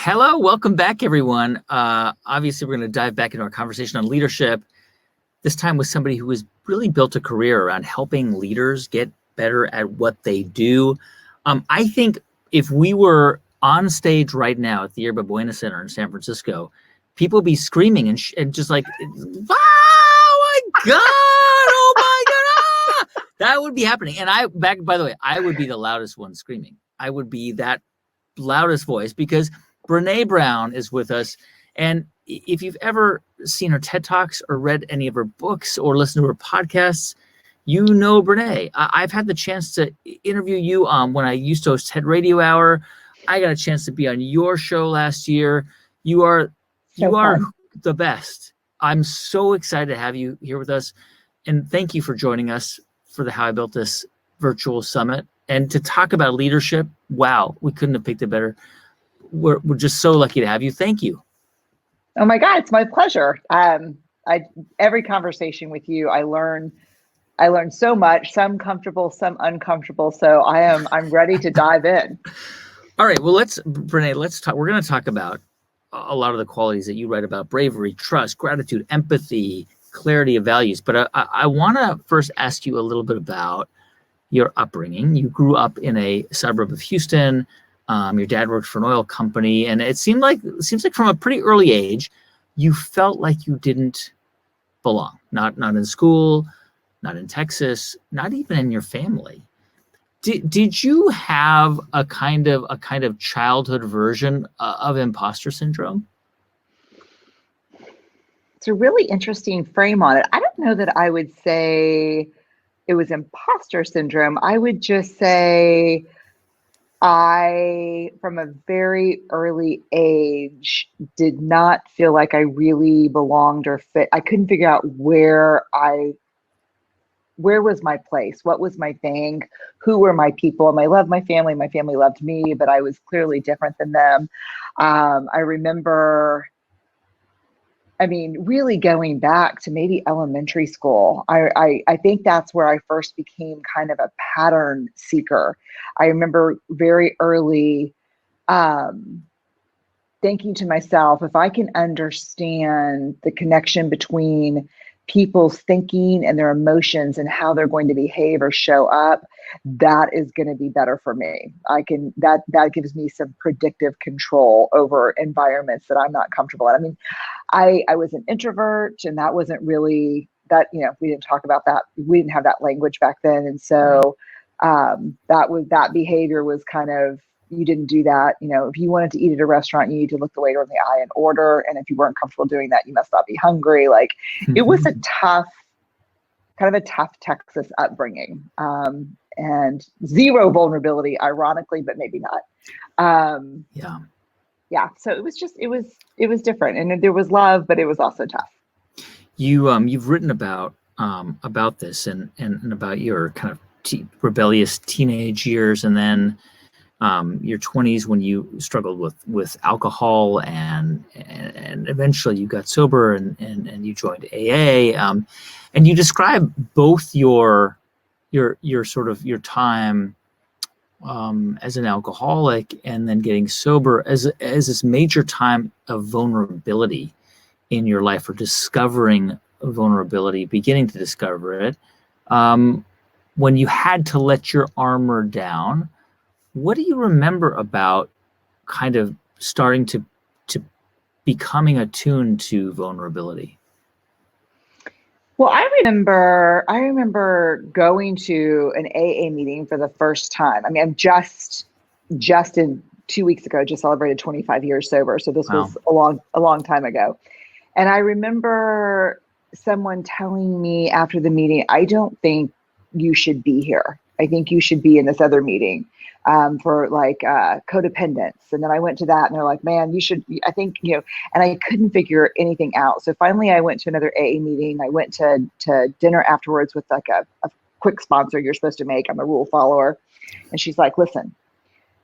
Hello, welcome back, everyone. Obviously, we're going to dive back into our conversation on leadership, this time with somebody who has really built a career around helping leaders get better at what they do. I think if we were on stage right now at the Yerba Buena Center in San Francisco, people would be screaming and just like, oh my God, oh my God, ah! That would be happening. And by the way, I would be the loudest one screaming. I would be that loudest voice because Brené Brown is with us. And if you've ever seen her TED Talks or read any of her books or listened to her podcasts, you know Brené. I've had the chance to interview you when I used to host TED Radio Hour. I got a chance to be on your show last year. You are the best. I'm so excited to have you here with us. And thank you for joining us for the How I Built This virtual summit. And to talk about leadership, wow, we couldn't have picked it better. We're just so lucky to have you. Thank you. Oh my God, it's my pleasure. Every conversation with you, I learn so much, some comfortable, some uncomfortable. So I'm ready to dive in. All right. Well, Brené, let's talk. We're going to talk about a lot of the qualities that you write about: bravery, trust, gratitude, empathy, clarity of values. But I want to first ask you a little bit about your upbringing. You grew up in a suburb of Houston. Your dad worked for an oil company, and it seems like from a pretty early age, you felt like you didn't belong. Not in school, not in Texas, not even in your family. Did you have a kind of childhood version of imposter syndrome? It's a really interesting frame on it. I don't know that I would say it was imposter syndrome. I would just say I, from a very early age, did not feel like I really belonged or fit. I couldn't figure out where was my place? What was my thing? Who were my people? And I loved my family loved me, but I was clearly different than them. I remember, really going back to maybe elementary school, I think that's where I first became kind of a pattern seeker. I remember very early thinking to myself, if I can understand the connection between people's thinking and their emotions and how they're going to behave or show up, that is going to be better for me. That gives me some predictive control over environments that I'm not comfortable in. I was an introvert, and that wasn't really that, we didn't talk about that. We didn't have that language back then. And so that behavior was kind of, you didn't do that. If you wanted to eat at a restaurant, you need to look the waiter in the eye and order. And if you weren't comfortable doing that, you must not be hungry. Like it was a tough Texas upbringing, and zero vulnerability, ironically, but maybe not. Yeah. So it was different, and there was love, but it was also tough. You've written about this and about your kind of rebellious teenage years, and then your 20s when you struggled with alcohol, and eventually you got sober and you joined AA, and you describe both your sort of your time as an alcoholic and then getting sober as this major time of vulnerability in your life, or discovering vulnerability, beginning to discover it, when you had to let your armor down. What do you remember about kind of starting to becoming attuned to vulnerability? Well, I remember going to an AA meeting for the first time. I'm just in 2 weeks ago, just celebrated 25 years sober. So this was a long time ago. And I remember someone telling me after the meeting, I don't think you should be here. I think you should be in this other meeting for like codependence. And then I went to that, and they're like, man, you should, I think, and I couldn't figure anything out. So finally I went to another AA meeting. I went to dinner afterwards with like a quick sponsor you're supposed to make. I'm a rule follower. And she's like, listen,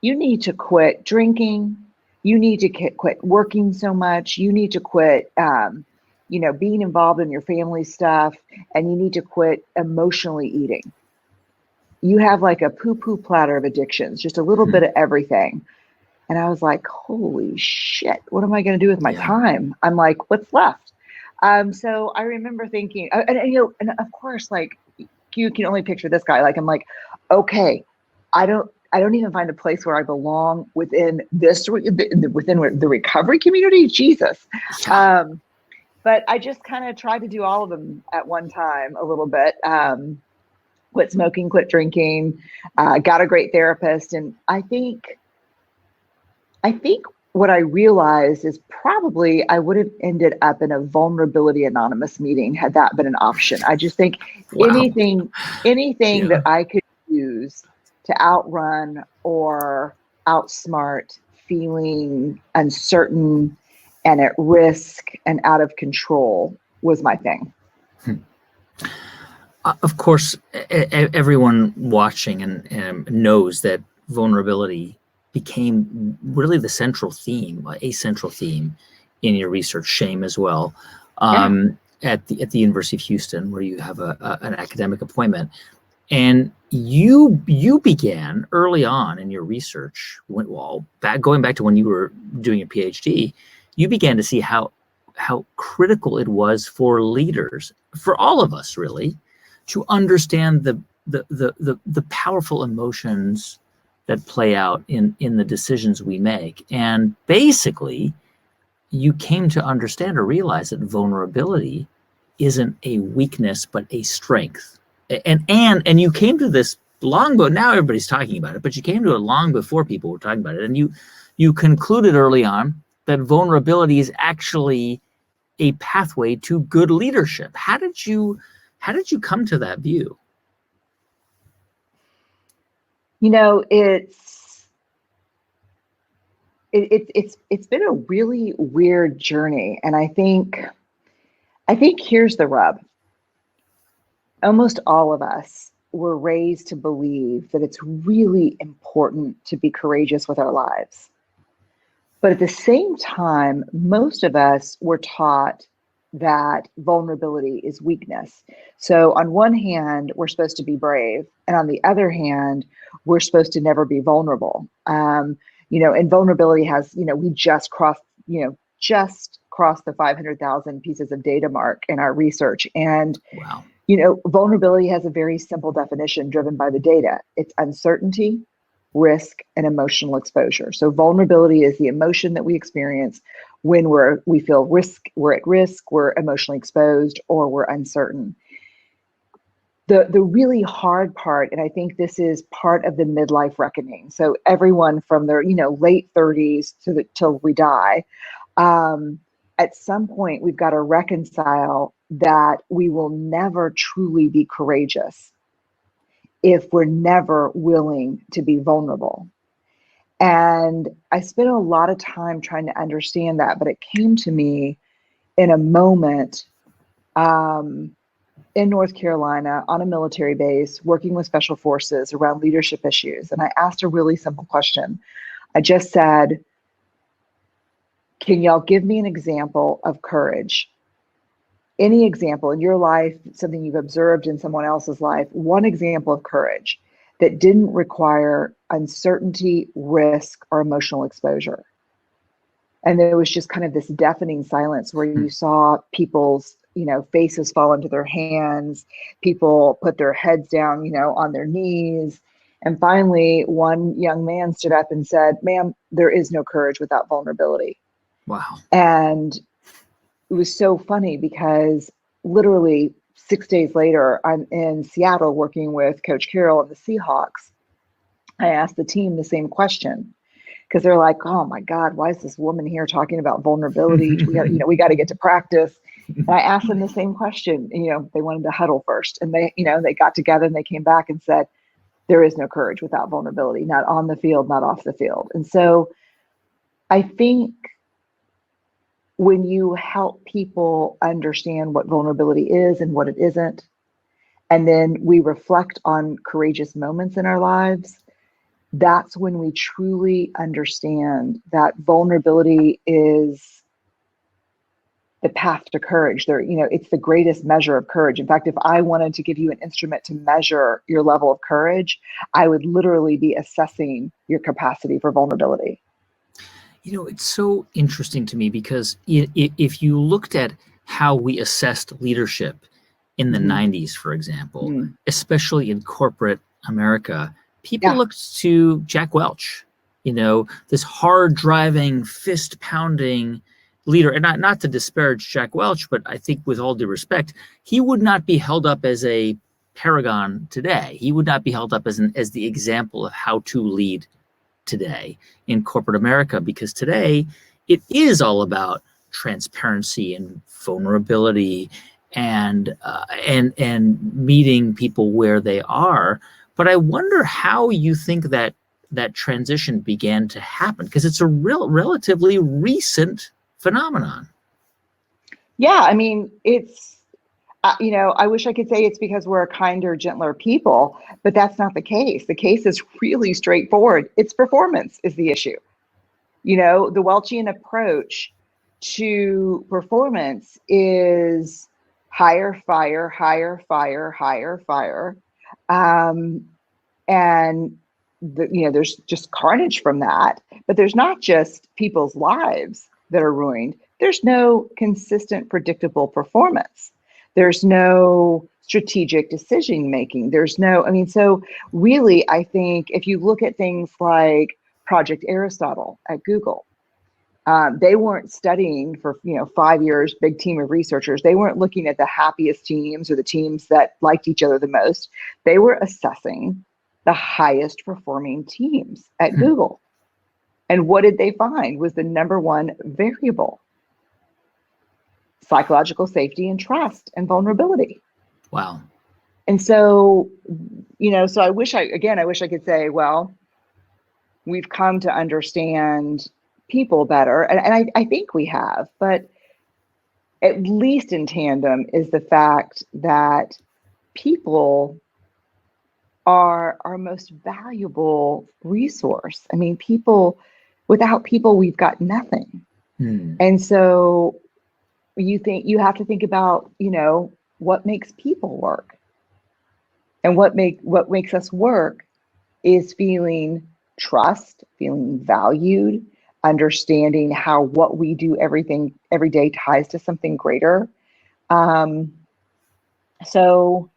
you need to quit drinking. You need to quit working so much. You need to quit, being involved in your family stuff, and you need to quit emotionally eating. You have like a poo-poo platter of addictions, just a little bit of everything. And I was like, holy shit, what am I going to do with my Yeah. time? I'm like, what's left? So I remember thinking, and of course, like you can only picture this guy. Like, I'm like, okay, I don't even find a place where I belong within within the recovery community. Jesus. Yeah. But I just kind of tried to do all of them at one time a little bit. Quit smoking, quit drinking, got a great therapist. And I think what I realized is probably I would have ended up in a vulnerability anonymous meeting had that been an option. I just think Wow. anything Yeah. that I could use to outrun or outsmart feeling uncertain and at risk and out of control was my thing. Of course, everyone watching and knows that vulnerability became really the central theme, a central theme in your research. Shame as well, at the University of Houston, where you have an academic appointment, and you began early on in your research. Going back to when you were doing a PhD, you began to see how critical it was for leaders, for all of us, really, to understand the powerful emotions that play out in the decisions we make. And basically, you came to understand or realize that vulnerability isn't a weakness, but a strength. And you came to this long ago. Now everybody's talking about it, but you came to it long before people were talking about it. And you concluded early on that vulnerability is actually a pathway to good leadership. How did you come to that view? It's been a really weird journey, and I think here's the rub. Almost all of us were raised to believe that it's really important to be courageous with our lives. But at the same time, most of us were taught that vulnerability is weakness. So on one hand, we're supposed to be brave, and on the other hand, we're supposed to never be vulnerable. And vulnerability has, we just crossed the 500,000 pieces of data mark in our research. And Wow. Vulnerability has a very simple definition driven by the data. It's uncertainty, risk, and emotional exposure. So vulnerability is the emotion that we experience when we feel we're at risk, we're emotionally exposed, or we're uncertain. The really hard part, and I think this is part of the midlife reckoning. So everyone from their late 30s till we die, at some point we've got to reconcile that we will never truly be courageous if we're never willing to be vulnerable. And I spent a lot of time trying to understand that, but it came to me in a moment in North Carolina on a military base, working with special forces around leadership issues. And I asked a really simple question. I just said, can y'all give me an example of courage? Any example in your life, something you've observed in someone else's life, one example of courage that didn't require uncertainty, risk, or emotional exposure. And there was just kind of this deafening silence where you saw people's, faces fall into their hands, people put their heads down, on their knees. And finally, one young man stood up and said, "Ma'am, there is no courage without vulnerability." Wow. And it was so funny because literally 6 days later, I'm in Seattle working with Coach Carroll and the Seahawks. I asked the team the same question because they're like, "Oh my God, why is this woman here talking about vulnerability? We got to get to practice." And I asked them the same question. They wanted to huddle first, and they got together and they came back and said, "There is no courage without vulnerability, not on the field, not off the field." And so I think when you help people understand what vulnerability is and what it isn't, and then we reflect on courageous moments in our lives, that's when we truly understand that vulnerability is the path to courage. It's the greatest measure of courage. In fact, if I wanted to give you an instrument to measure your level of courage, I would literally be assessing your capacity for vulnerability. It's so interesting to me because if you looked at how we assessed leadership in the 90s, for example, especially in corporate America, people looked to Jack Welch, this hard driving, fist pounding leader. And not to disparage Jack Welch, but I think with all due respect, he would not be held up as a paragon today. He would not be held up as the example of how to lead today in corporate America, because today it is all about transparency and vulnerability and meeting people where they are. But I wonder how you think that transition began to happen, because it's a relatively recent phenomenon. Yeah, I mean, it's I wish I could say it's because we're a kinder, gentler people, but that's not the case. The case is really straightforward. It's performance is the issue. The Welchian approach to performance is hire, fire, hire, fire, hire, fire. And there's just carnage from that, but there's not just people's lives that are ruined. There's no consistent, predictable performance. There's no strategic decision making. So really, I think if you look at things like Project Aristotle at Google, they weren't studying for 5 years, big team of researchers. They weren't looking at the happiest teams or the teams that liked each other the most. They were assessing the highest performing teams at Google. And what did they find was the number one variable: psychological safety and trust and vulnerability. Wow. And so, so I wish I could say, well, we've come to understand people better. And I think we have, but at least in tandem is the fact that people are our most valuable resource. I mean, without people, we've got nothing. And so you have to think about, what makes people work. And what makes us work is feeling trust, feeling valued, understanding how what we do every day ties to something greater. So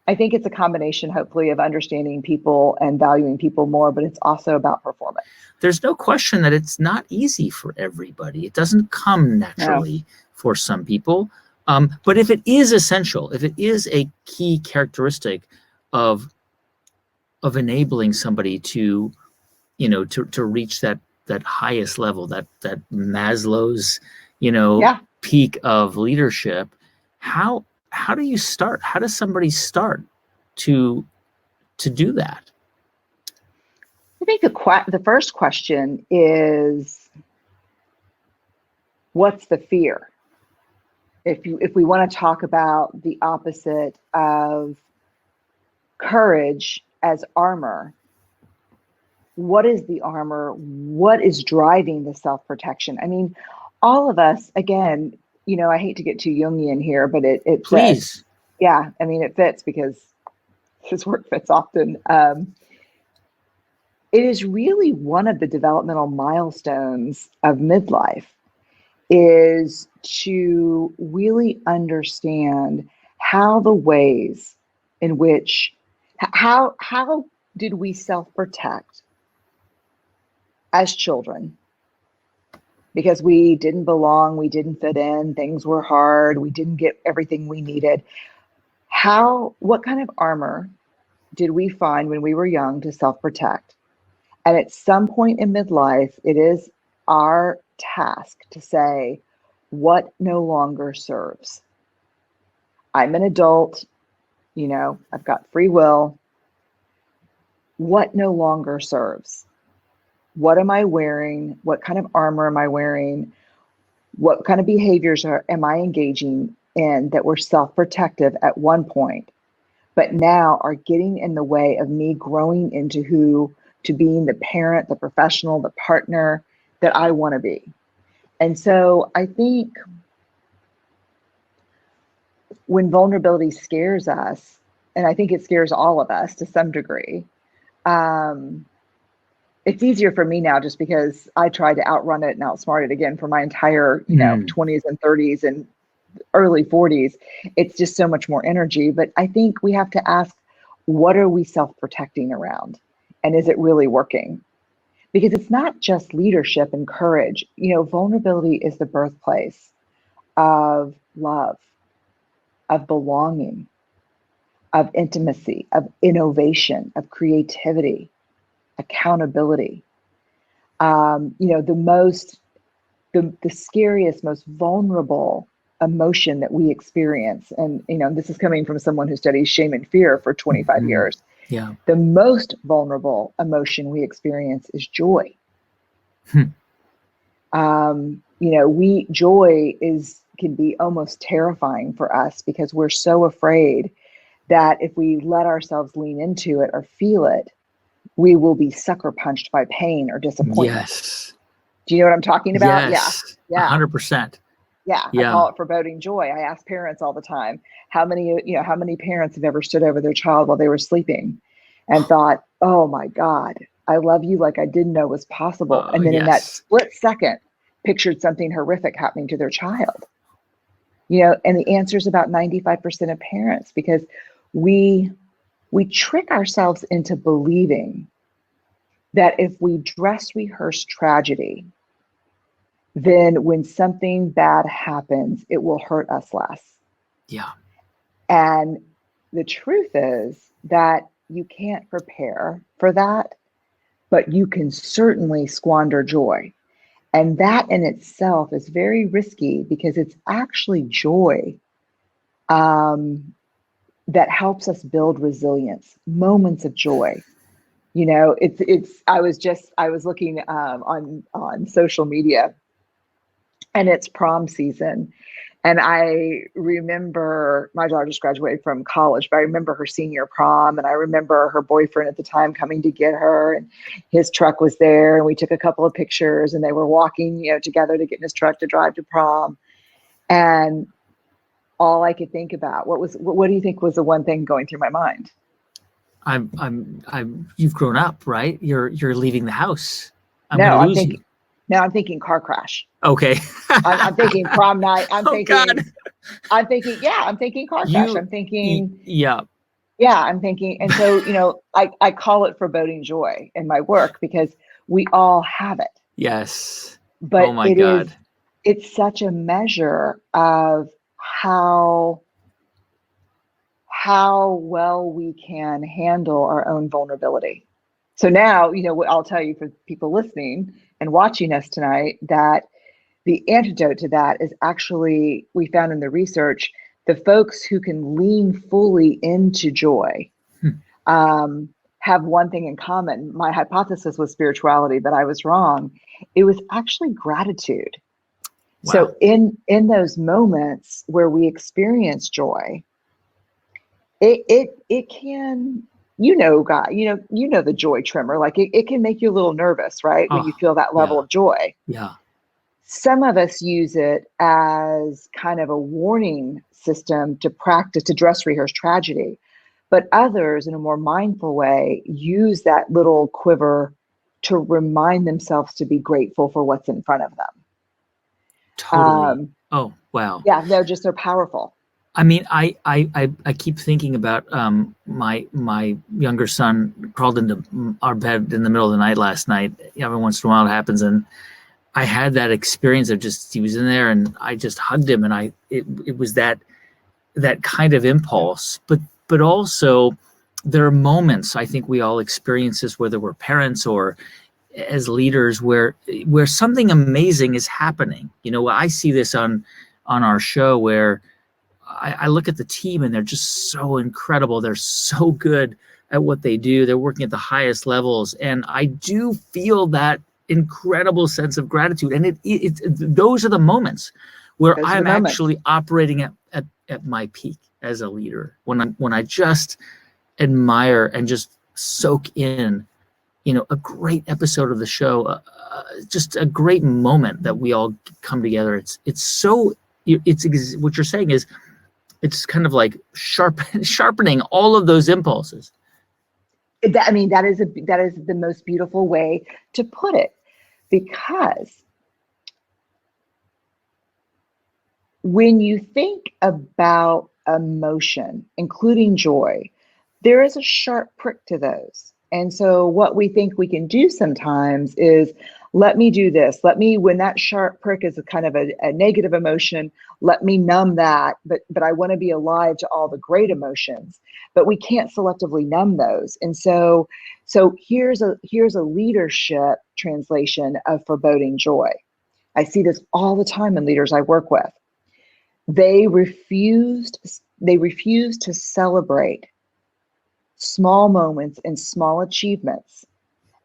I think it's a combination, hopefully, of understanding people and valuing people more, but it's also about performance. There's no question that it's not easy for everybody. It doesn't come naturally for some people. But if it is essential, if it is a key characteristic of enabling somebody to reach that highest level, that Maslow's, peak of leadership, how do you start? How does somebody start to do that? I think the first question is, what's the fear? If we want to talk about the opposite of courage as armor, what is the armor? What is driving the self-protection? I mean, all of us, again, I hate to get too Jungian here, but it Please. Fits. Yeah, I mean, it fits because his work fits often. It is really one of the developmental milestones of midlife, is to really understand how the ways in which, how did we self-protect as children? Because we didn't belong, we didn't fit in, things were hard, we didn't get everything we needed. What kind of armor did we find when we were young to self-protect? And at some point in midlife, it is our task to say, what no longer serves? I'm an adult, I've got free will. What no longer serves? What am I wearing? What kind of armor am I wearing? What kind of behaviors am I engaging in that were self-protective at one point, but now are getting in the way of me growing into to being the parent, the professional, the partner that I want to be? And so I think when vulnerability scares us, and I think it scares all of us to some degree, it's easier for me now just because I tried to outrun it and outsmart it again for my entire, 20s and 30s and early 40s. It's just so much more energy. But I think we have to ask, what are we self-protecting around? And is it really working? Because it's not just leadership and courage. Vulnerability is the birthplace of love, of belonging, of intimacy, of innovation, of creativity, accountability. The scariest, most vulnerable emotion that we experience, and this is coming from someone who studies shame and fear for 25 years. Yeah. The most vulnerable emotion we experience is joy. Joy can be almost terrifying for us because we're so afraid that if we let ourselves lean into it or feel it, we will be sucker punched by pain or disappointment. Yes. Do you know what I'm talking about? Yes. Yeah. 100%. Yeah. I call it foreboding joy. I ask parents all the time, how many parents have ever stood over their child while they were sleeping and thought, oh my God, I love you like I didn't know was possible. And then in that split second, pictured something horrific happening to their child. And the answer is about 95% of parents, because we trick ourselves into believing that if we dress rehearse tragedy, then when something bad happens, it will hurt us less. Yeah. And the truth is that you can't prepare for that, but you can certainly squander joy. And that in itself is very risky, because it's actually joy that helps us build resilience, moments of joy. I was looking on social media, and it's prom season. And I remember my daughter just graduated from college, but I remember her senior prom, and I remember her boyfriend at the time coming to get her, and his truck was there, and we took a couple of pictures, and they were walking, together to get in his truck to drive to prom. And all I could think about, what do you think was the one thing going through my mind? You've grown up, right? You're leaving the house. I'm thinking car crash. Okay. I'm thinking prom night. I'm thinking car crash. I'm thinking, I'm thinking. And so, I call it foreboding joy in my work, because we all have it. Yes. But oh my God. It's such a measure of how well we can handle our own vulnerability. So now, I'll tell you, for people listening and watching us tonight, that the antidote to that is actually, we found in the research, the folks who can lean fully into joy have one thing in common. My hypothesis was spirituality, but I was wrong. It was actually gratitude. Wow. So in those moments where we experience joy, it can, Guy, the joy tremor, like it can make you a little nervous, right? When you feel that level of joy. Yeah. Some of us use it as kind of a warning system to practice, to dress rehearse tragedy. But others, in a more mindful way, use that little quiver to remind themselves to be grateful for what's in front of them. Totally. Oh, wow. Yeah, they're powerful. I mean, I keep thinking about my younger son crawled into our bed in the middle of the night last night. Every once in a while it happens, and I had that experience of he was in there, and I just hugged him, and it was that kind of impulse. But also, there are moments, I think we all experience this, whether we're parents or as leaders, where something amazing is happening. I see this on our show, where I look at the team and they're just so incredible. They're so good at what they do. They're working at the highest levels. And I do feel that incredible sense of gratitude. And those are the moments where I'm actually operating at my peak as a leader, when I just admire and just soak in, a great episode of the show, just a great moment that we all come together. It's what you're saying is, it's kind of like sharpening all of those impulses. That is the most beautiful way to put it, because when you think about emotion, including joy, there is a sharp prick to those. And so what we think we can do sometimes is, let me do this. When that sharp prick is a kind of a negative emotion, let me numb that. But I want to be alive to all the great emotions. But we can't selectively numb those. And so here's a leadership translation of foreboding joy. I see this all the time in leaders I work with. They refuse to celebrate small moments and small achievements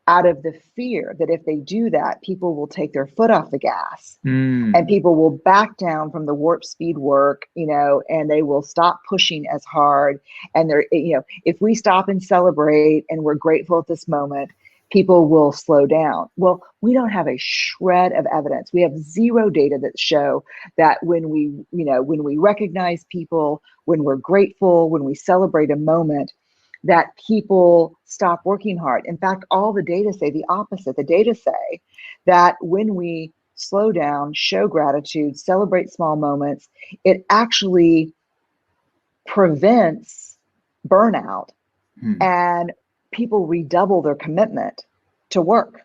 out of the fear that if they do that, people will take their foot off the gas and people will back down from the warp speed work, and they will stop pushing as hard. And if we stop and celebrate and we're grateful at this moment, people will slow down. Well, we don't have a shred of evidence. We have zero data that show that when we recognize people, when we're grateful, when we celebrate a moment, that people stop working hard. In fact, all the data say the opposite. The data say that when we slow down, show gratitude, celebrate small moments, it actually prevents burnout and people redouble their commitment to work.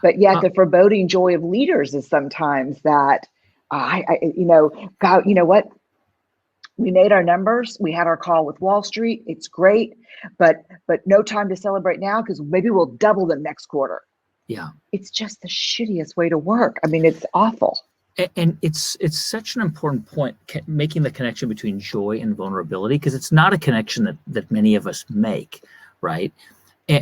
But yet the foreboding joy of leaders is sometimes that, God, you know what? We made our numbers. We had our call with Wall Street. It's great, but no time to celebrate now because maybe we'll double them next quarter. Yeah. It's just the shittiest way to work. It's awful. And it's such an important point, making the connection between joy and vulnerability, because it's not a connection that many of us make, right?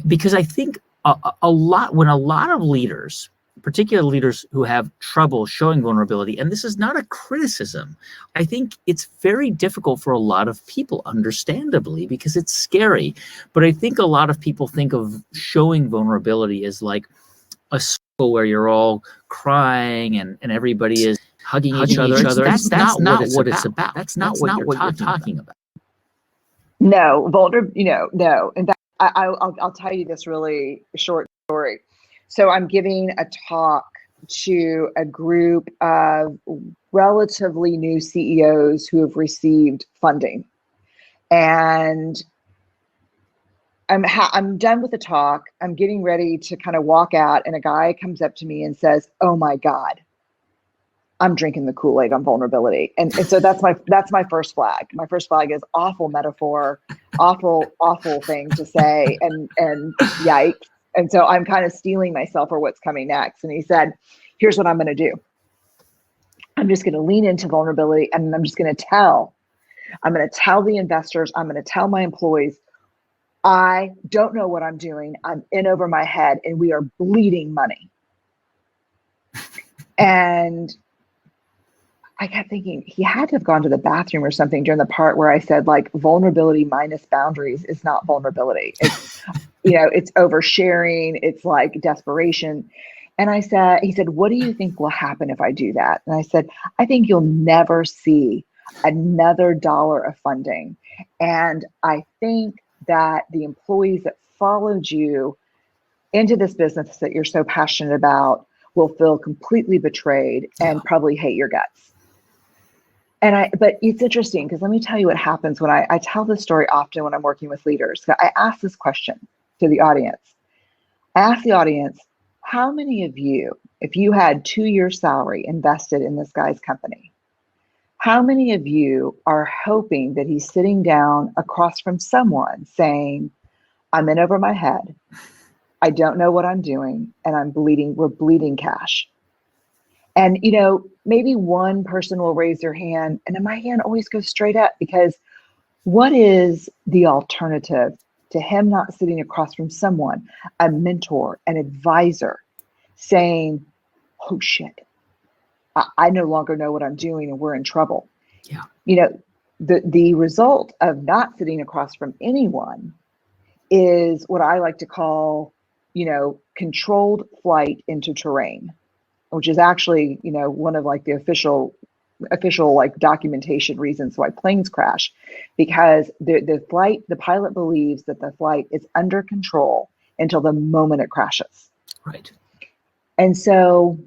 Because I think when a lot of leaders, particularly leaders who have trouble showing vulnerability, and this is not a criticism, I think it's very difficult for a lot of people, understandably, because it's scary. But I think a lot of people think of showing vulnerability as like a circle where you're all crying and everybody is hugging each other. That's not what it's about. That's not what you're talking about. No, no. In fact, I'll tell you this really short story. So I'm giving a talk to a group of relatively new CEOs who have received funding, and I'm done with the talk. I'm getting ready to kind of walk out, and a guy comes up to me and says, "Oh my God, I'm drinking the Kool-Aid on vulnerability." And so that's my first flag. My first flag is awful metaphor, awful thing to say, and yikes. And so I'm kind of steeling myself for what's coming next. And he said, "Here's what I'm going to do. I'm just going to lean into vulnerability, and I'm just going to tell the investors, I'm going to tell my employees, I don't know what I'm doing. I'm in over my head and we are bleeding money." And I kept thinking he had to have gone to the bathroom or something during the part where I said, like, vulnerability minus boundaries is not vulnerability. It's, it's oversharing. It's like desperation. And he said, "What do you think will happen if I do that?" And I said, "I think you'll never see another dollar of funding. And I think that the employees that followed you into this business that you're so passionate about will feel completely betrayed and probably hate your guts." But it's interesting because let me tell you what happens when I tell this story often when I'm working with leaders. I ask this question to the audience. I ask the audience, how many of you, if you had 2 years' salary invested in this guy's company, how many of you are hoping that he's sitting down across from someone saying, "I'm in over my head, I don't know what I'm doing, and we're bleeding cash"? And, maybe one person will raise their hand, and then my hand always goes straight up, because what is the alternative to him not sitting across from someone, a mentor, an advisor, saying, "Oh shit, I no longer know what I'm doing and we're in trouble"? Yeah. The result of not sitting across from anyone is what I like to call, controlled flight into terrain, which is actually, one of like the official official like documentation reasons why planes crash, because the pilot believes that the flight is under control until the moment it crashes. Right. And so,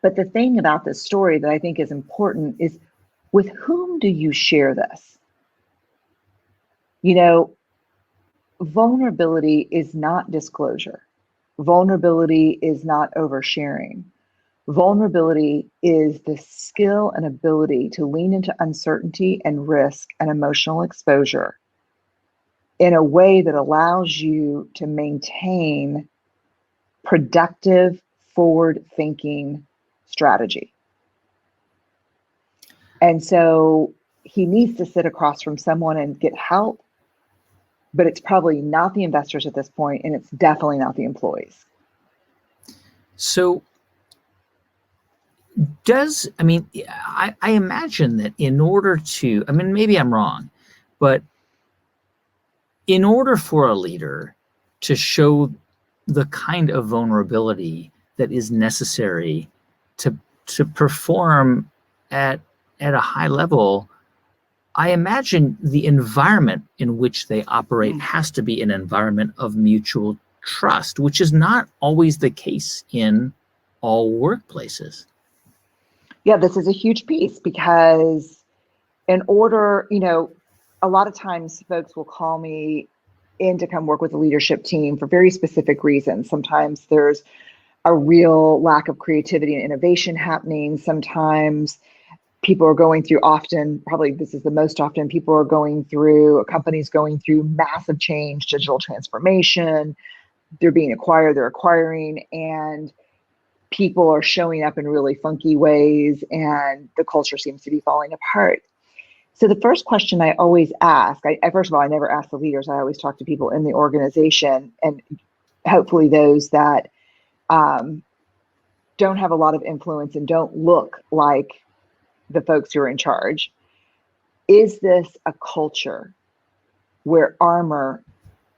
but the thing about this story that I think is important is, with whom do you share this? You know, vulnerability is not disclosure. Vulnerability is not oversharing. Vulnerability is the skill and ability to lean into uncertainty and risk and emotional exposure in a way that allows you to maintain productive, forward-thinking strategy. And so he needs to sit across from someone and get help, but it's probably not the investors at this point, and it's definitely not the employees. So I imagine that in order to, maybe I'm wrong, but in order for a leader to show the kind of vulnerability that is necessary to perform at a high level, I imagine the environment in which they operate has to be an environment of mutual trust, which is not always the case in all workplaces. Yeah, this is a huge piece, because in order, a lot of times folks will call me in to come work with the leadership team for very specific reasons. Sometimes there's a real lack of creativity and innovation happening. Sometimes people are going through, probably this is the most often, a company's going through massive change, digital transformation. They're being acquired, they're acquiring, and people are showing up in really funky ways, and the culture seems to be falling apart. So the first question I always ask, first of all, I never ask the leaders. I always talk to people in the organization, and hopefully those that don't have a lot of influence and don't look like the folks who are in charge. Is this a culture where armor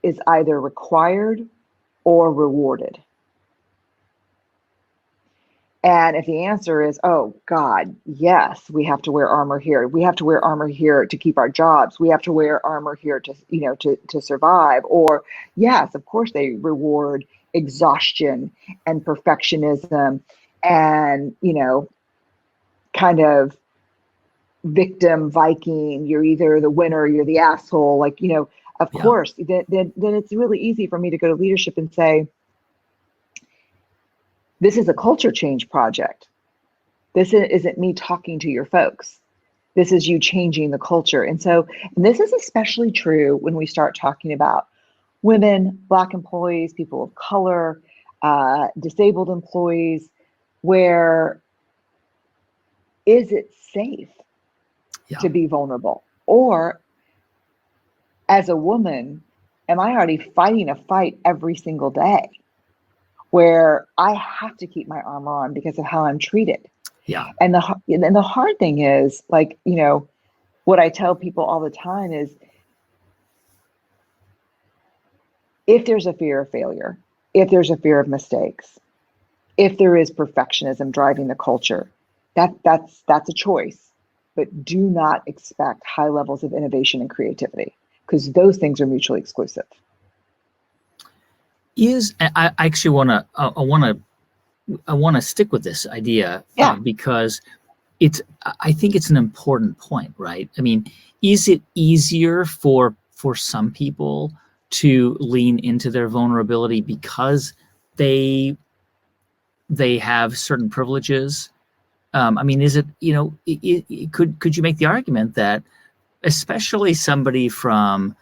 is either required or rewarded? And if the answer is, oh God, yes, we have to wear armor here. We have to wear armor here to keep our jobs. We have to wear armor here to survive. Or yes, of course they reward exhaustion and perfectionism and, kind of victim Viking. You're either the winner, or you're the asshole. Of course, then it's really easy for me to go to leadership and say, this is a culture change project. This isn't me talking to your folks. This is you changing the culture. And this is especially true when we start talking about women, Black employees, people of color, disabled employees, where is it safe to be vulnerable? Or as a woman, am I already fighting a fight every single day where I have to keep my armor on because of how I'm treated? Yeah. And the hard thing is, what I tell people all the time is, if there's a fear of failure, if there's a fear of mistakes, if there is perfectionism driving the culture, that's a choice. But do not expect high levels of innovation and creativity, because those things are mutually exclusive. I actually want to stick with this idea because I think it's an important point, right? Is it easier for some people to lean into their vulnerability because they have certain privileges? Is it, could you make the argument that especially somebody from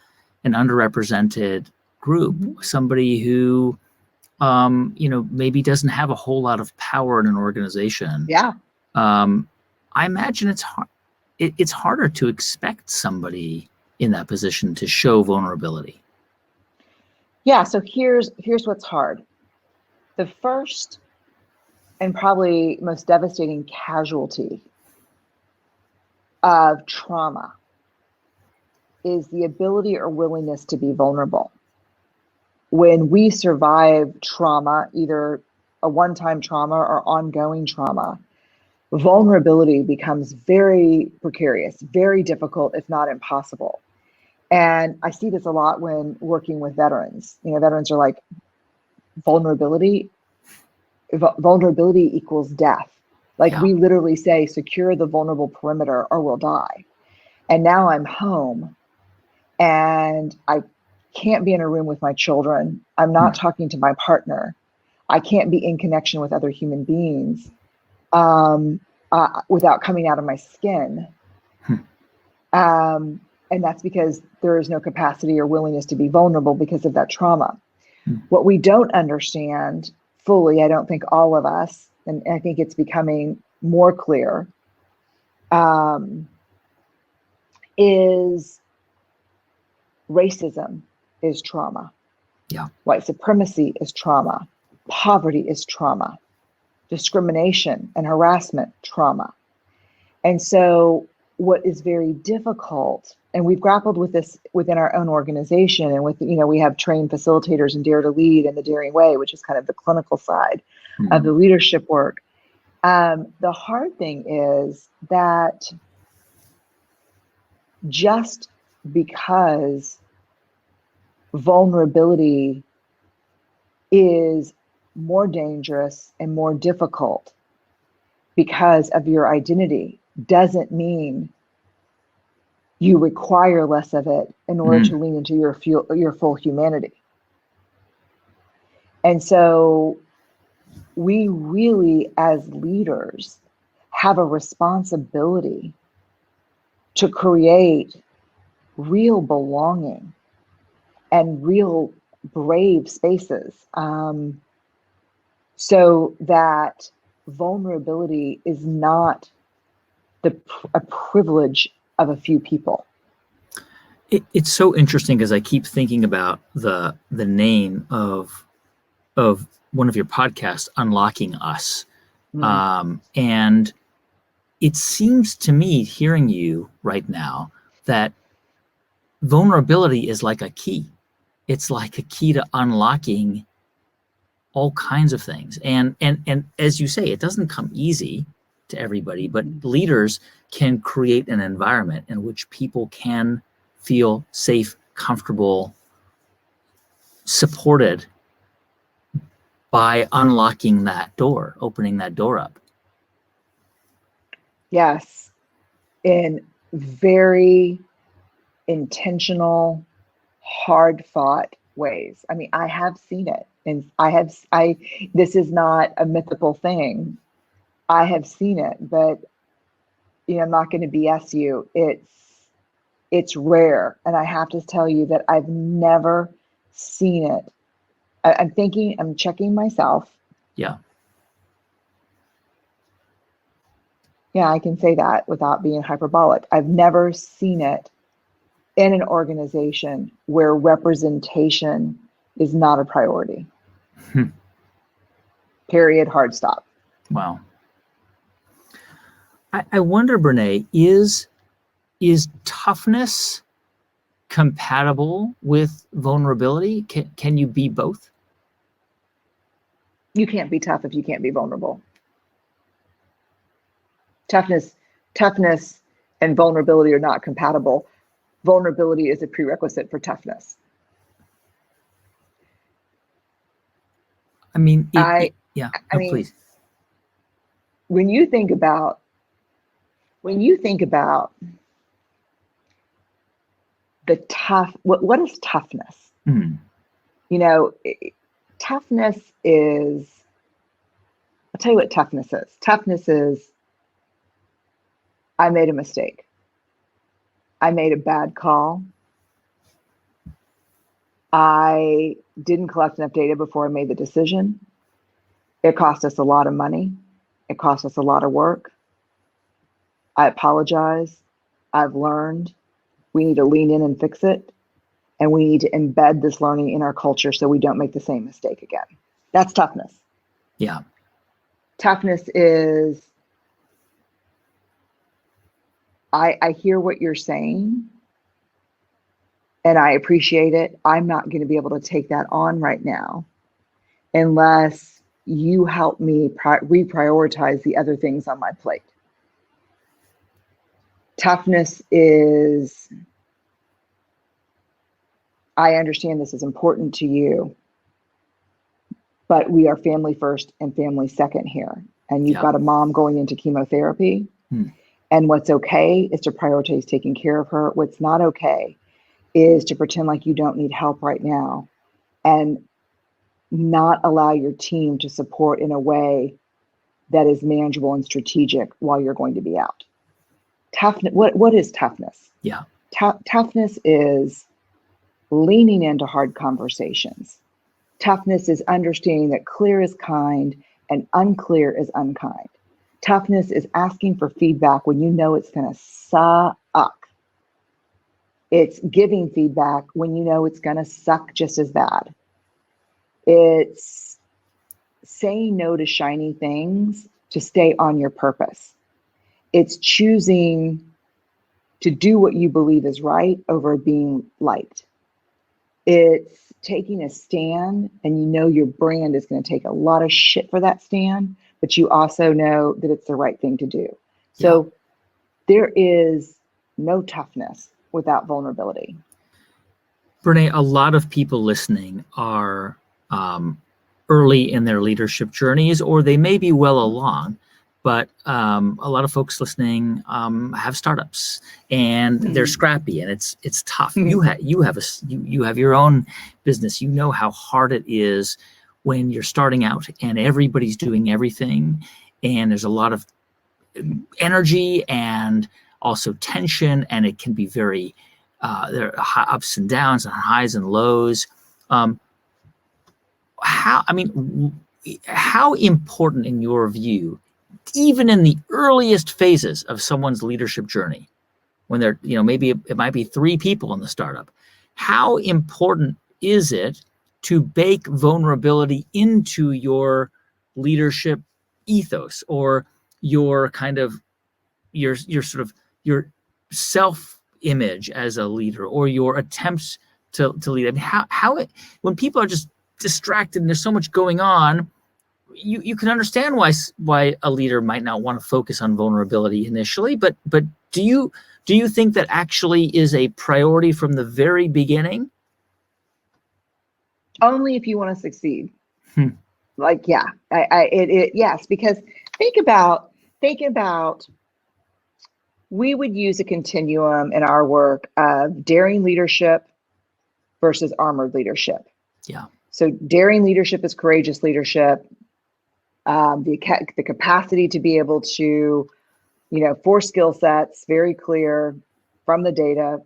an underrepresented group, somebody who maybe doesn't have a whole lot of power in an organization, I imagine it's harder to expect somebody in that position to show vulnerability. Yeah, so here's what's hard. The first and probably most devastating casualty of trauma is the ability or willingness to be vulnerable. When we survive trauma, either a one-time trauma or ongoing trauma, vulnerability becomes very precarious, very difficult, if not impossible. And I see this a lot when working with veterans. Veterans are like, vulnerability equals death. Like, Yeah. we literally say, secure the vulnerable perimeter or we'll die. And now I'm home and I can't be in a room with my children. I'm not talking to my partner. I can't be in connection with other human beings without coming out of my skin. And that's because there is no capacity or willingness to be vulnerable because of that trauma. What we don't understand fully, I don't think all of us, and I think it's becoming more clear, is racism is trauma. Yeah. White supremacy is trauma. Poverty is trauma. Discrimination and harassment, trauma. And so what is very difficult, and we've grappled with this within our own organization, and with, we have trained facilitators in Dare to Lead and the Daring Way, which is kind of the clinical side of the leadership work. The hard thing is that just because vulnerability is more dangerous and more difficult because of your identity doesn't mean you require less of it in order to lean into your full humanity. And so we really, as leaders, have a responsibility to create real belonging and real brave spaces, so that vulnerability is not a privilege of a few people. It's so interesting because I keep thinking about the name of one of your podcasts, Unlocking Us. And it seems to me, hearing you right now, that vulnerability is like a key. It's like a key to unlocking all kinds of things. And as you say, it doesn't come easy to everybody, but leaders can create an environment in which people can feel safe, comfortable, supported by unlocking that door, opening that door up. Yes, in very intentional, hard-fought ways. I mean, I have seen it, and this is not a mythical thing. I have seen it, but I'm not going to BS you. It's rare, and I have to tell you that I've never seen it. I'm checking myself. Yeah. Yeah, I can say that without being hyperbolic. I've never seen it in an organization where representation is not a priority. Period. Hard stop. Wow. I wonder, Brené, is toughness compatible with vulnerability? Can you be both? You can't be tough if you can't be vulnerable. Toughness and vulnerability are not compatible. Vulnerability is a prerequisite for toughness. I mean, please. When you think about the tough, what is toughness? Toughness is, I'll tell you what toughness is. Toughness is, I made a mistake. I made a bad call. I didn't collect enough data before I made the decision. It cost us a lot of money. It cost us a lot of work. I apologize. I've learned. We need to lean in and fix it. And we need to embed this learning in our culture so we don't make the same mistake again. That's toughness. Yeah. Toughness is, I hear what you're saying, and I appreciate it. I'm not going to be able to take that on right now unless you help me reprioritize the other things on my plate. Toughness is, I understand this is important to you, but we are family first and family second here. And you've got a mom going into chemotherapy. And what's okay is to prioritize taking care of her. What's not okay is to pretend like you don't need help right now and not allow your team to support in a way that is manageable and strategic while you're going to be out. Toughness. What is toughness? Yeah. Toughness is leaning into hard conversations. Toughness is understanding that clear is kind and unclear is unkind. Toughness is asking for feedback when you know it's going to suck. It's giving feedback when you know it's going to suck just as bad. It's saying no to shiny things to stay on your purpose. It's choosing to do what you believe is right over being liked. It's taking a stand, and you know your brand is going to take a lot of shit for that stand, but you also know that it's the right thing to do. So there is no toughness without vulnerability. Brené, a lot of people listening are early in their leadership journeys, or they may be well along, but a lot of folks listening have startups, and they're scrappy, and it's tough. You have your own business. You know how hard it is when you're starting out and everybody's doing everything, and there's a lot of energy and also tension, and it can be very there are ups and downs and highs and lows. How important in your view, even in the earliest phases of someone's leadership journey, when they're, maybe it might be 3 people in the startup, how important is it to bake vulnerability into your leadership ethos, or your kind of your self image as a leader, or your attempts to lead? I mean, how when people are just distracted and there's so much going on, you can understand why a leader might not want to focus on vulnerability initially, but do you think that actually is a priority from the very beginning? Only if you want to succeed. Yes, because think about, we would use a continuum in our work of daring leadership versus armored leadership. Yeah. So daring leadership is courageous leadership. The capacity to be able to, 4 skill sets, very clear from the data,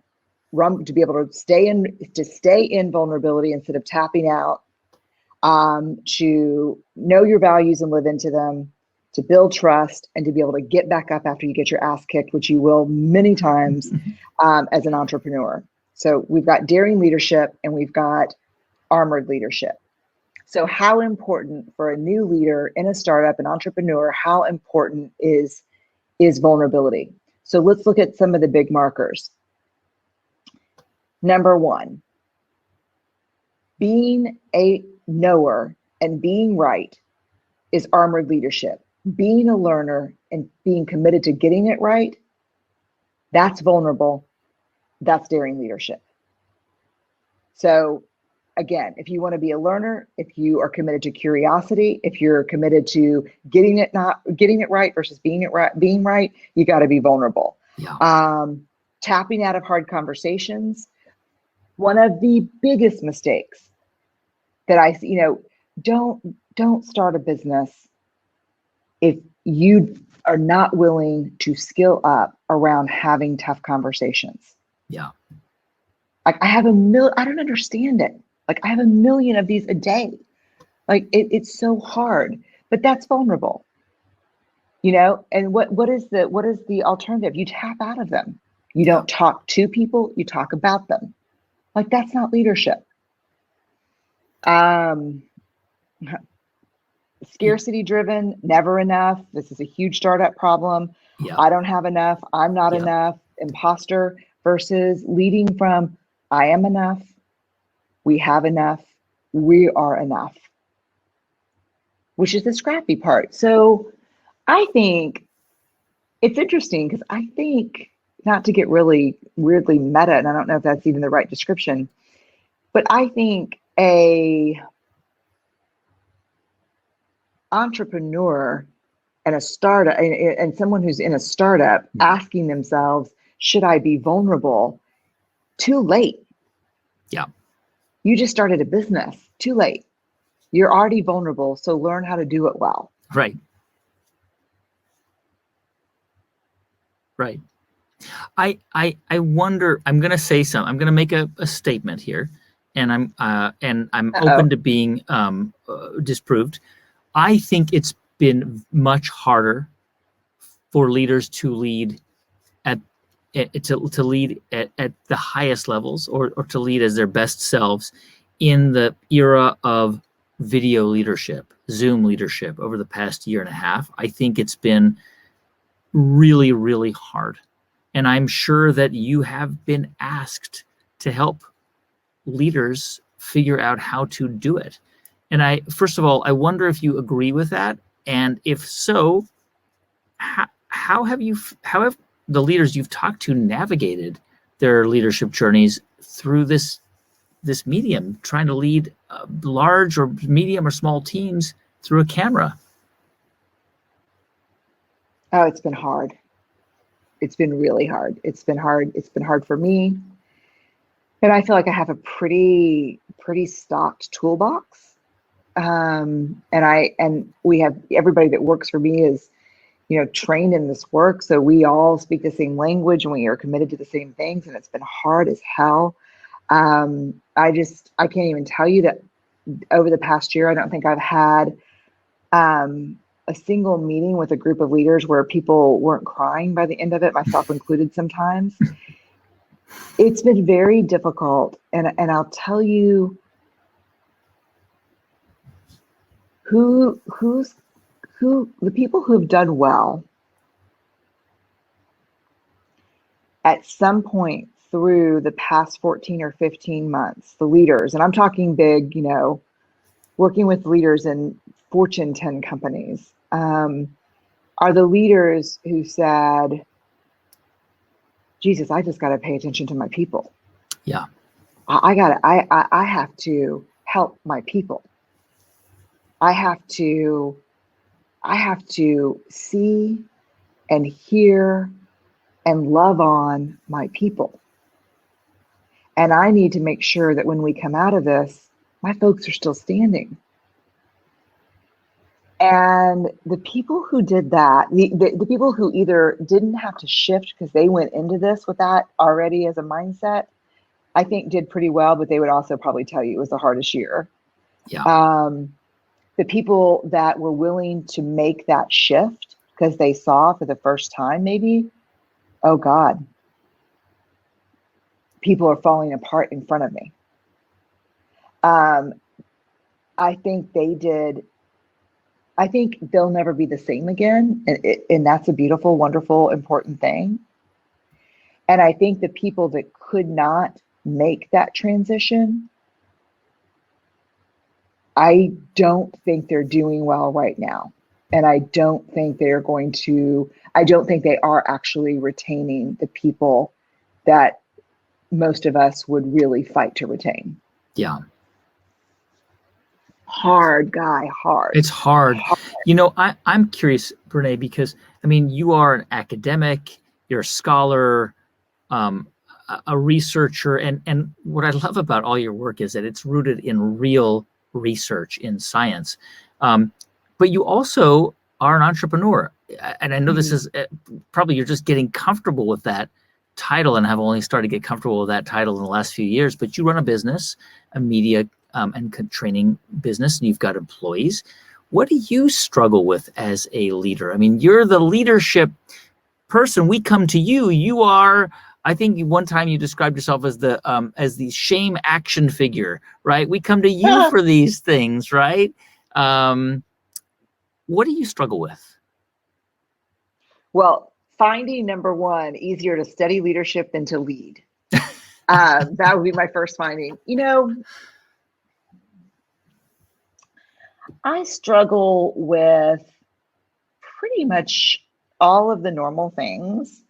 to be able to stay in vulnerability instead of tapping out, to know your values and live into them, to build trust, and to be able to get back up after you get your ass kicked, which you will many times as an entrepreneur. So we've got daring leadership and we've got armored leadership. So how important for a new leader in a startup, an entrepreneur, how important is vulnerability? So let's look at some of the big markers. Number 1, being a knower and being right is armored leadership. Being a learner and being committed to getting it right, that's vulnerable. That's daring leadership. So again, if you want to be a learner, if you are committed to curiosity, if you're committed to getting it right versus being right, you got to be vulnerable. Yeah. Tapping out of hard conversations. One of the biggest mistakes that I see, don't start a business if you are not willing to skill up around having tough conversations. Yeah. Like I don't understand it. Like I have a million of these a day. Like it's so hard, but that's vulnerable, and what is the alternative? You tap out of them. You don't talk to people, you talk about them. Like that's not leadership. Scarcity driven, never enough. This is a huge startup problem. Yeah. I don't have enough. I'm not enough. Imposter versus leading from I am enough. We have enough. We are enough. which is the scrappy part. So I think it's interesting because I think, not to get really weirdly meta, and I don't know if that's even the right description, but I think a entrepreneur and a startup and someone who's in a startup asking themselves, should I be vulnerable? Too late. Yeah. You just started a business. Too late. You're already vulnerable, so learn how to do it well. Right. Right. I wonder, I'm going to say something. I'm going to make a statement here, and I'm open to being disproved. I think it's been much harder for leaders to lead to lead at the highest levels, or to lead as their best selves in the era of video leadership, Zoom leadership over the past year and a half. I think it's been really, really hard. And I'm sure that you have been asked to help leaders figure out how to do it. And first of all, I wonder if you agree with that. And if so, how have the leaders you've talked to navigated their leadership journeys through this medium, trying to lead large or medium or small teams through a camera? Oh, it's been hard. It's been really hard. It's been hard. It's been hard for me. And I feel like I have a pretty stocked toolbox. And we have, everybody that works for me is, trained in this work. So we all speak the same language and we are committed to the same things. And it's been hard as hell. I can't even tell you that over the past year, I don't think I've had a single meeting with a group of leaders where people weren't crying by the end of it, myself included sometimes. It's been very difficult. And I'll tell you the people who've done well at some point through the past 14 or 15 months, the leaders, and I'm talking big, working with leaders in Fortune 10 companies, are the leaders who said, Jesus, I just got to pay attention to my people. Yeah. I have to help my people. I have to see and hear and love on my people. And I need to make sure that when we come out of this, my folks are still standing. And the people who did that, the people who either didn't have to shift because they went into this with that already as a mindset, I think did pretty well, but they would also probably tell you it was the hardest year. Yeah. The people that were willing to make that shift because they saw for the first time, maybe, oh God, people are falling apart in front of me. I think they did. I think they'll never be the same again. And that's a beautiful, wonderful, important thing. And I think the people that could not make that transition, I don't think they're doing well right now. And I don't think they are actually retaining the people that most of us would really fight to retain. Yeah. Hard, Guy, hard. It's hard. I'm curious, Brené, because you are an academic, you're a scholar, a researcher, and what I love about all your work is that it's rooted in real research in science. But you also are an entrepreneur, and I know this is probably you're just getting comfortable with that title, and have only started to get comfortable with that title in the last few years. But you run a business, a media and training business, and you've got employees. What do you struggle with as a leader? You're the leadership person. We come to you. You are, I think one time you described yourself as the shame action figure, right? We come to you for these things, right? What do you struggle with? Well, finding number one, easier to study leadership than to lead. That would be my first finding. I struggle with pretty much all of the normal things.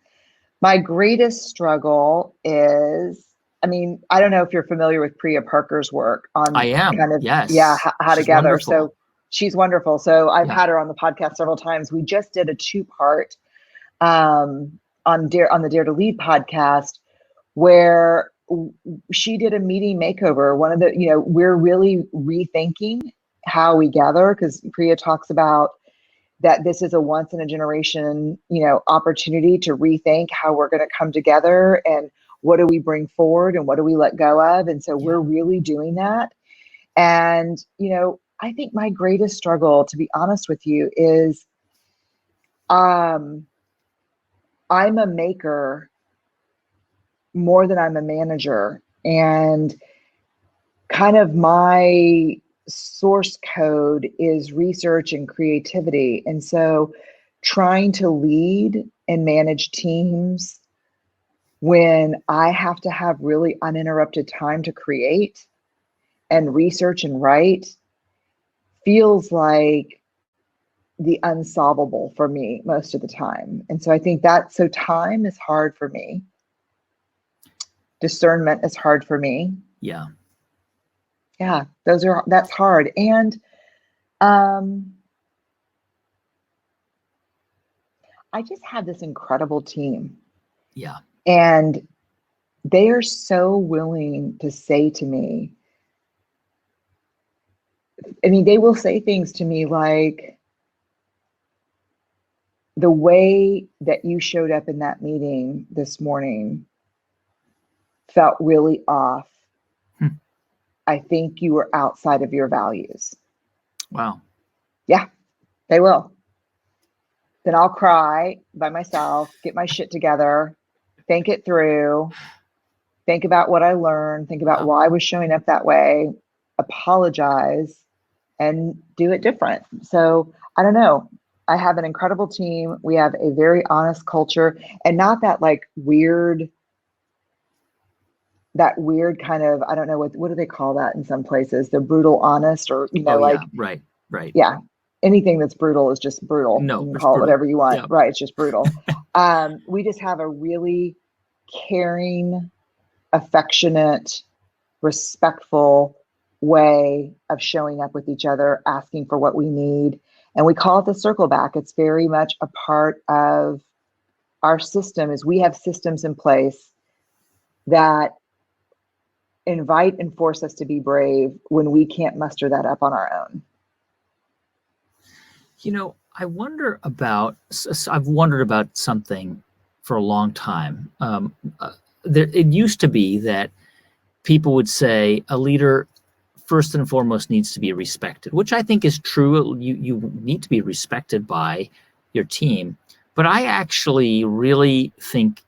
My greatest struggle is, I mean, I don't know if you're familiar with Priya Parker's work I on am. kind of, Yes. how to She's gather. wonderful. So she's wonderful. So I've Yeah. had her on the podcast several times. We just did a 2-part on the Dare to Lead podcast where she did a meeting makeover. One of the, we're really rethinking how we gather, because Priya talks about that this is a once in a generation, opportunity to rethink how we're going to come together and what do we bring forward and what do we let go of. And so we're really doing that. And, I think my greatest struggle, to be honest with you, is I'm a maker more than I'm a manager. And kind of my source code is research and creativity. And so trying to lead and manage teams when I have to have really uninterrupted time to create and research and write feels like the unsolvable for me most of the time. And so I think so time is hard for me. Discernment is hard for me. Yeah. Yeah, that's hard. And I just have this incredible team. Yeah. And they are so willing to say to me, I mean, they will say things to me like, the way that you showed up in that meeting this morning felt really off. I think you were outside of your values. Wow. Yeah, they will. Then I'll cry by myself, get my shit together, think it through, think about what I learned, think about why I was showing up that way, apologize, and do it different. So I don't know. I have an incredible team. We have a very honest culture, and not that like weird kind of, I don't know, what do they call that in some places? The brutal honest, or, like, right. yeah, anything that's brutal is just brutal. No, You can it's call it brutal. whatever you want. Yeah. Right. It's just brutal. We just have a really caring, affectionate, respectful way of showing up with each other, asking for what we need. And we call it the circle back. It's very much a part of our system. Is we have systems in place that invite and force us to be brave when we can't muster that up on our own. I've wondered about something for a long time. It used to be that people would say a leader first and foremost needs to be respected, which I think is true. You need to be respected by your team. But I actually really think,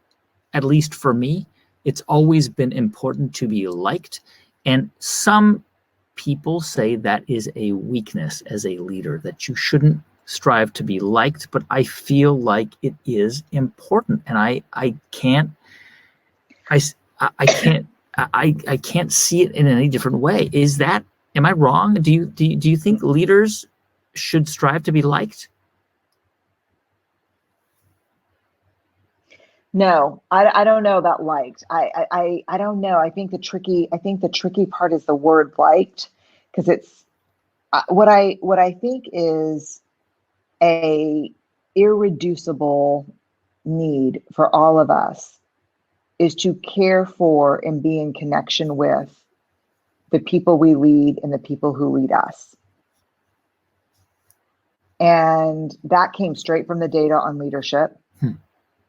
at least for me, it's always been important to be liked. And some people say that is a weakness as a leader, that you shouldn't strive to be liked, but I feel like it is important. And I can't see it in any different way. Am I wrong? Do you think leaders should strive to be liked? No, I don't know about liked. I don't know. I think the tricky part is the word liked, because it's what I think is a irreducible need for all of us is to care for and be in connection with the people we lead and the people who lead us. And that came straight from the data on leadership.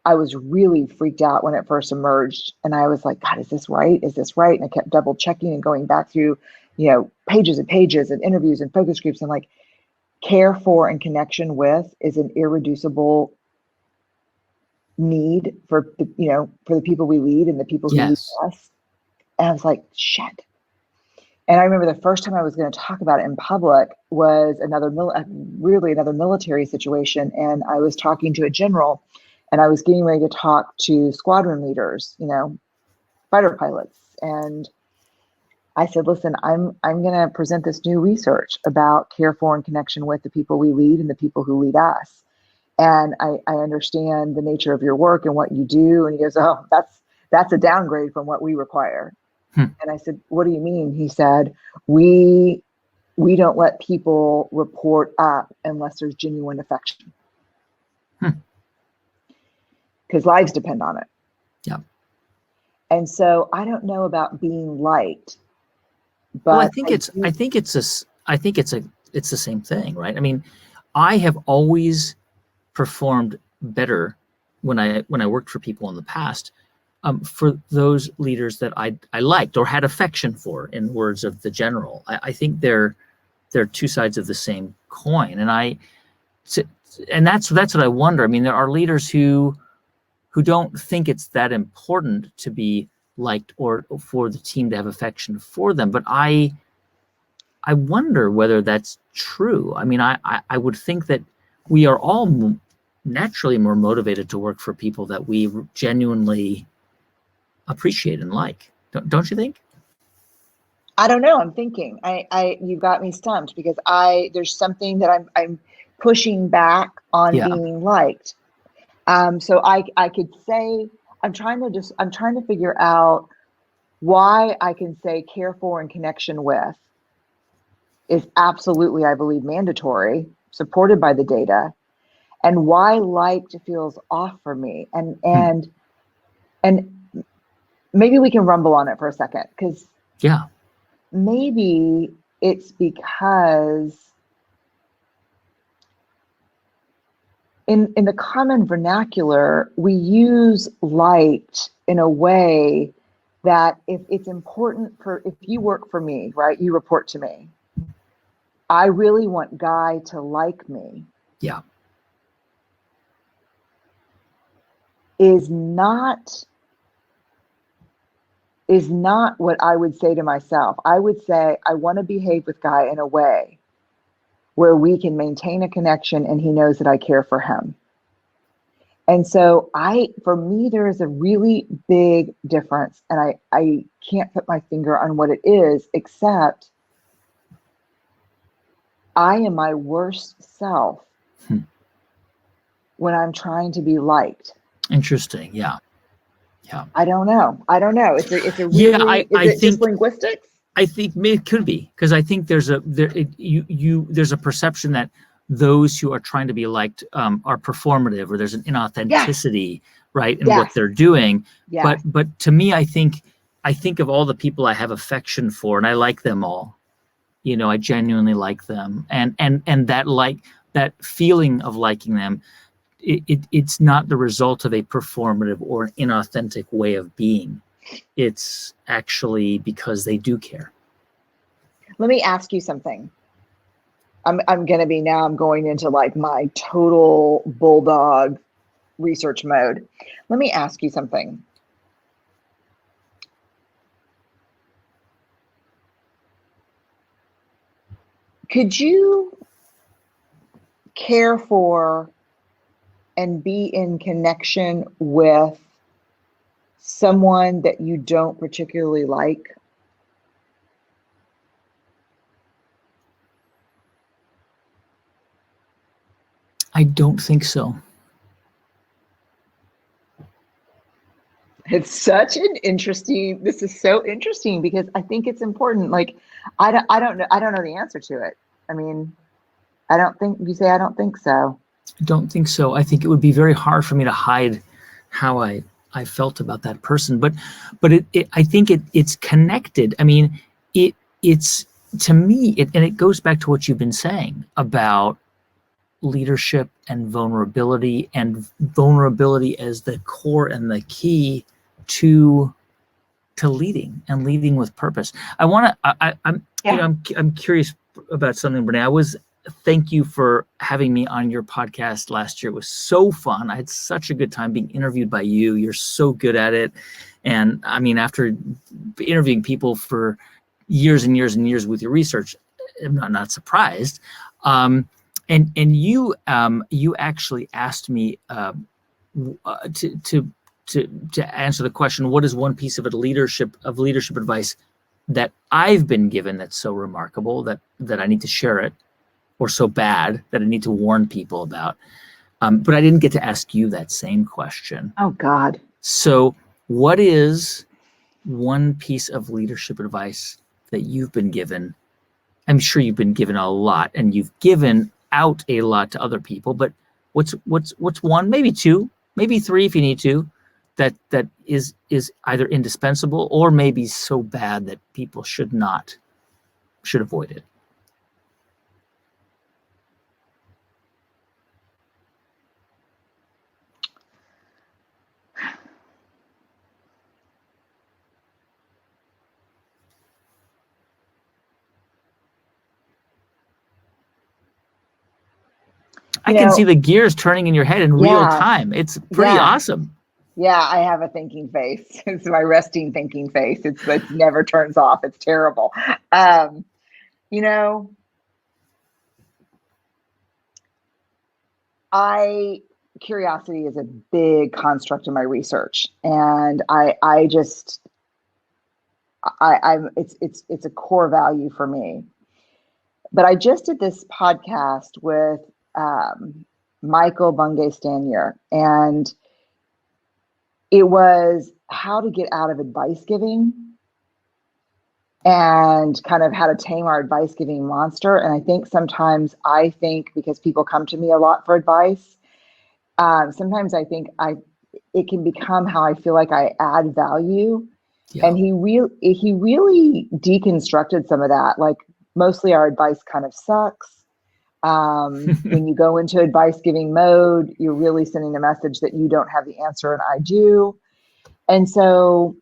I was really freaked out when it first emerged. And I was like, God, is this right? Is this right? And I kept double checking and going back through, pages and pages and interviews and focus groups. And like, care for and connection with is an irreducible need for the people we lead and the people who lead us. And I was like, shit. And I remember the first time I was going to talk about it in public was another military situation. And I was talking to a general, and I was getting ready to talk to squadron leaders, fighter pilots. And I said, listen, I'm going to present this new research about care for and connection with the people we lead and the people who lead us. And I understand the nature of your work and what you do. And he goes, oh, that's a downgrade from what we require. And I said, what do you mean? He said, we don't let people report up unless there's genuine affection. Because lives depend on it. Yeah. And so I don't know about being liked, but well, I think it's the same thing, right? I mean, I have always performed better when I worked for people in the past, for those leaders that I liked or had affection for, in words of the general. I think they're two sides of the same coin, and that's what I wonder. I mean, there are leaders who don't think it's that important to be liked or for the team to have affection for them, but I wonder whether that's true. I mean, I would think that we are all naturally more motivated to work for people that we genuinely appreciate and like. Don't you think? I don't know. I'm thinking. You got me stumped because there's something that I'm pushing back on being liked. So I could say I'm trying to figure out why I can say care for and connection with is absolutely, I believe, mandatory, supported by the data, and why liked feels off for me. And maybe we can rumble on it for a second, because maybe it's because in the common vernacular, we use liked in a way that if it's important if you work for me, right, you report to me, I really want Guy to like me. Yeah. Is not what I would say to myself. I would say, I want to behave with Guy in a way where we can maintain a connection and he knows that I care for him. And so for me, there is a really big difference, and I can't put my finger on what it is, except I am my worst self when I'm trying to be liked. Interesting. Yeah. I don't know. It's a really, is it just linguistics? I think it could be, because I think there's a perception that those who are trying to be liked are performative, or there's an inauthenticity, right, in what they're doing. Yes. But to me, I think of all the people I have affection for, and I like them all. You know, I genuinely like them, and that feeling of liking them, it's not the result of a performative or an inauthentic way of being. It's actually because they do care. Let me ask you something. I'm going into like my total bulldog research mode. Let me ask you something. Could you care for and be in connection with someone that you don't particularly like? I don't think so. It's such an interesting, this is so interesting, because I think it's important. Like, I don't know the answer to it. I mean, I don't think so. I don't think so. I think it would be very hard for me to hide how I felt about that person. But I think it's connected. I mean, it's to me, and it goes back to what you've been saying about leadership and vulnerability as the core and the key to leading and leading with purpose. I'm curious about something, Brené. Thank you for having me on your podcast last year. It was so fun. I had such a good time being interviewed by you. You're so good at it. And I mean, after interviewing people for years and years and years with your research, I'm not surprised. And you actually asked me to answer the question, what is one piece of leadership advice that I've been given that's so remarkable that I need to share it, or so bad that I need to warn people about. But I didn't get to ask you that same question. Oh, God. So what is one piece of leadership advice that you've been given? I'm sure you've been given a lot, and you've given out a lot to other people, but what's one, maybe two, maybe three if you need to, that is either indispensable or maybe so bad that people should avoid it? I can see the gears turning in your head in real time. It's pretty awesome. Yeah, I have a thinking face. It's my resting thinking face. It never turns off. It's terrible. Curiosity is a big construct in my research, and it's a core value for me. But I just did this podcast with Michael Bungay Stanier, and it was how to get out of advice giving and kind of how to tame our advice giving monster. And I think sometimes because people come to me a lot for advice, sometimes I think it can become how I feel like I add value. Yeah. And he really deconstructed some of that. Like, mostly our advice kind of sucks. When you go into advice giving mode, you're really sending a message that you don't have the answer and I do. And so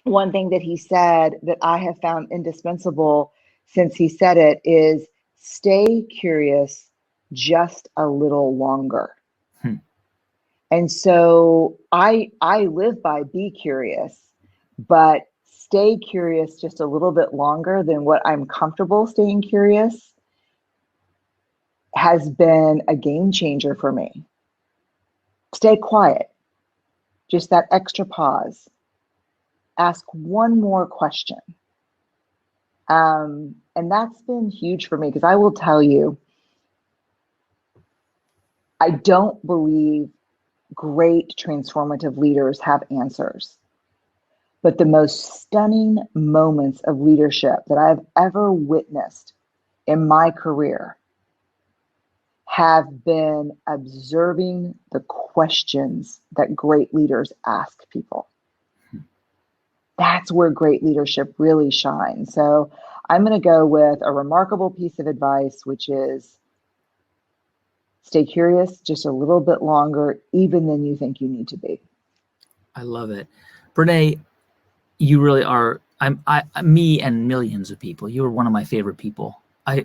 one thing that he said that I have found indispensable since he said it is stay curious just a little longer. And so I live by be curious, but stay curious just a little bit longer than what I'm comfortable staying curious has been a game changer for me. Stay quiet, just that extra pause. Ask one more question. And that's been huge for me, because I will tell you, I don't believe great transformative leaders have answers. But the most stunning moments of leadership that I've ever witnessed in my career have been observing the questions that great leaders ask people. That's where great leadership really shines. So I'm going to go with a remarkable piece of advice, which is stay curious just a little bit longer, even than you think you need to be. I love it. Brené, you really are, me and millions of people, you're one of my favorite people.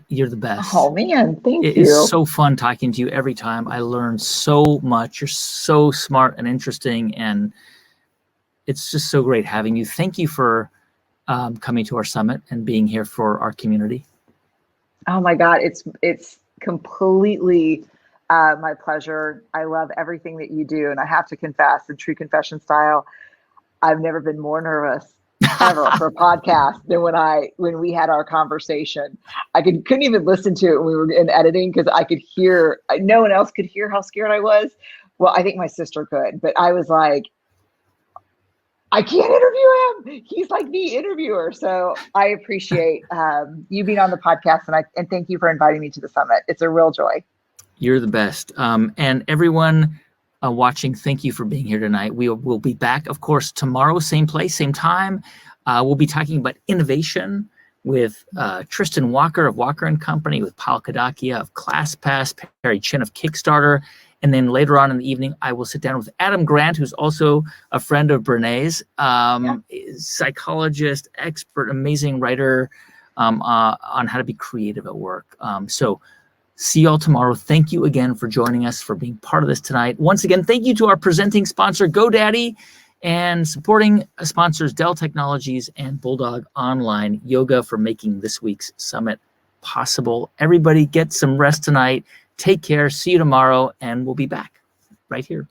You're the best. Oh man, thank you. It is so fun talking to you every time. I learn so much. You're so smart and interesting, and it's just so great having you. Thank you for coming to our summit and being here for our community. Oh my God, it's completely my pleasure. I love everything that you do, and I have to confess, in true confession style, I've never been more nervous ever for a podcast than when we had our conversation. I couldn't even listen to it when we were in editing, because I could hear, no one else could hear how scared I was. Well, I think my sister could, but I was like, I can't interview him. He's like the interviewer. So I appreciate you being on the podcast, and thank you for inviting me to the summit. It's a real joy. You're the best. And everyone watching, thank you for being here tonight. We'll be back, of course, tomorrow, same place, same time. We'll be talking about innovation with Tristan Walker of Walker & Company, with Paul Kadakia of ClassPass, Perry Chin of Kickstarter. And then later on in the evening, I will sit down with Adam Grant, who's also a friend of Brené's, psychologist, expert, amazing writer on how to be creative at work. So see y'all tomorrow. Thank you again for joining us, for being part of this tonight. Once again, thank you to our presenting sponsor, GoDaddy, and supporting sponsors Dell Technologies and Bulldog Online Yoga for making this week's summit possible. Everybody get some rest tonight. Take care. See you tomorrow, and we'll be back right here.